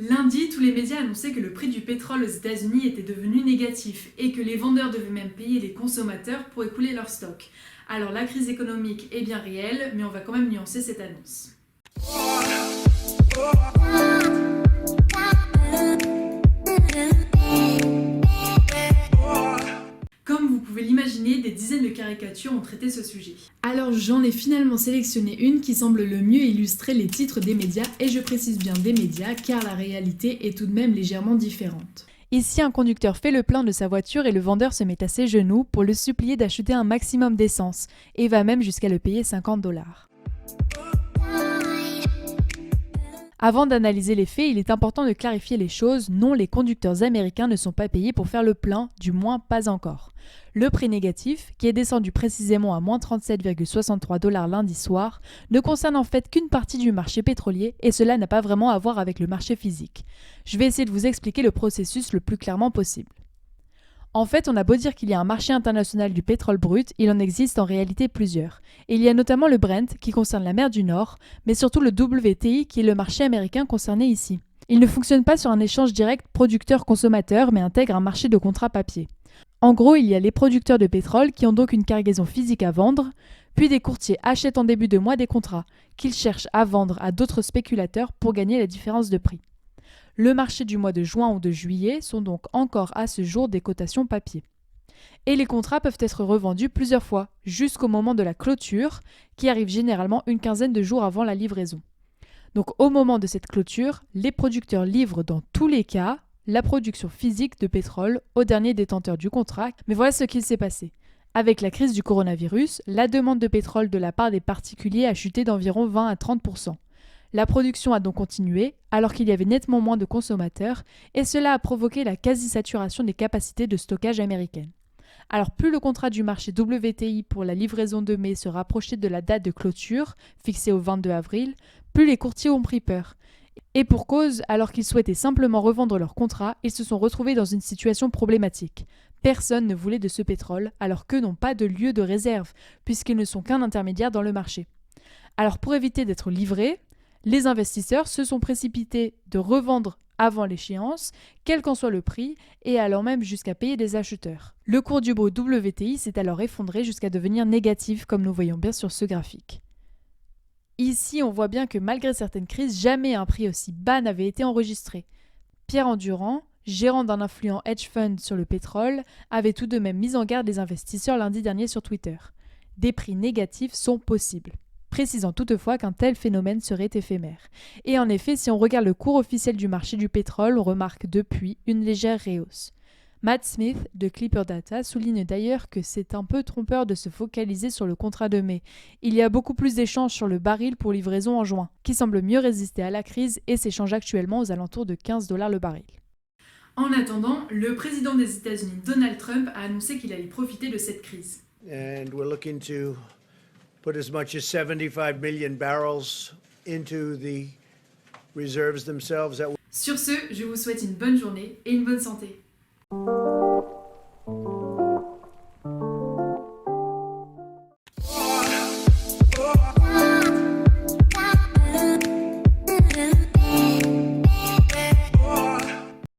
Lundi, tous les médias annonçaient que le prix du pétrole aux États-Unis était devenu négatif et que les vendeurs devaient même payer les consommateurs pour écouler leurs stocks. Alors la crise économique est bien réelle, mais on va quand même nuancer cette annonce. Comme vous pouvez l'imaginer, des dizaines de caricatures ont traité ce sujet. Alors j'en ai finalement sélectionné une qui semble le mieux illustrer les titres des médias, et je précise bien des médias car la réalité est tout de même légèrement différente. Ici, un conducteur fait le plein de sa voiture et le vendeur se met à ses genoux pour le supplier d'acheter un maximum d'essence et va même jusqu'à le payer 50 $. Avant d'analyser les faits, il est important de clarifier les choses. Non, les conducteurs américains ne sont pas payés pour faire le plein, du moins pas encore. Le prix négatif, qui est descendu précisément à moins 37,63 $ lundi soir, ne concerne en fait qu'une partie du marché pétrolier et cela n'a pas vraiment à voir avec le marché physique. Je vais essayer de vous expliquer le processus le plus clairement possible. En fait, on a beau dire qu'il y a un marché international du pétrole brut, il en existe en réalité plusieurs. Et il y a notamment le Brent qui concerne la mer du Nord, mais surtout le WTI qui est le marché américain concerné ici. Il ne fonctionne pas sur un échange direct producteur-consommateur, mais intègre un marché de contrats papier. En gros, il y a les producteurs de pétrole qui ont donc une cargaison physique à vendre, puis des courtiers achètent en début de mois des contrats qu'ils cherchent à vendre à d'autres spéculateurs pour gagner la différence de prix. Le marché du mois de juin ou de juillet sont donc encore à ce jour des cotations papier. Et les contrats peuvent être revendus plusieurs fois, jusqu'au moment de la clôture, qui arrive généralement une quinzaine de jours avant la livraison. Donc au moment de cette clôture, les producteurs livrent dans tous les cas la production physique de pétrole au dernier détenteur du contrat. Mais voilà ce qu'il s'est passé. Avec la crise du coronavirus, la demande de pétrole de la part des particuliers a chuté d'environ 20 à 30%. La production a donc continué, alors qu'il y avait nettement moins de consommateurs, et cela a provoqué la quasi-saturation des capacités de stockage américaines. Alors plus le contrat du marché WTI pour la livraison de mai se rapprochait de la date de clôture, fixée au 22 avril, plus les courtiers ont pris peur. Et pour cause, alors qu'ils souhaitaient simplement revendre leur contrat, ils se sont retrouvés dans une situation problématique. Personne ne voulait de ce pétrole, alors qu'eux n'ont pas de lieu de réserve, puisqu'ils ne sont qu'un intermédiaire dans le marché. Alors pour éviter d'être livrés, les investisseurs se sont précipités de revendre avant l'échéance, quel qu'en soit le prix, et allant même jusqu'à payer des acheteurs. Le cours du WTI s'est alors effondré jusqu'à devenir négatif, comme nous voyons bien sur ce graphique. Ici, on voit bien que malgré certaines crises, jamais un prix aussi bas n'avait été enregistré. Pierre Endurant, gérant d'un influent hedge fund sur le pétrole, avait tout de même mis en garde les investisseurs lundi dernier sur Twitter. Des prix négatifs sont possibles, précisant toutefois qu'un tel phénomène serait éphémère. Et en effet, si on regarde le cours officiel du marché du pétrole, on remarque depuis une légère rehausse. Matt Smith de Clipper Data souligne d'ailleurs que c'est un peu trompeur de se focaliser sur le contrat de mai. Il y a beaucoup plus d'échanges sur le baril pour livraison en juin, qui semble mieux résister à la crise et s'échange actuellement aux alentours de 15 $ le baril. En attendant, le président des États-Unis, Donald Trump, a annoncé qu'il allait profiter de cette crise. And we're looking to put as much as 75 million barrels into the reserves themselves. Sur ce, je vous souhaite une bonne journée et une bonne santé.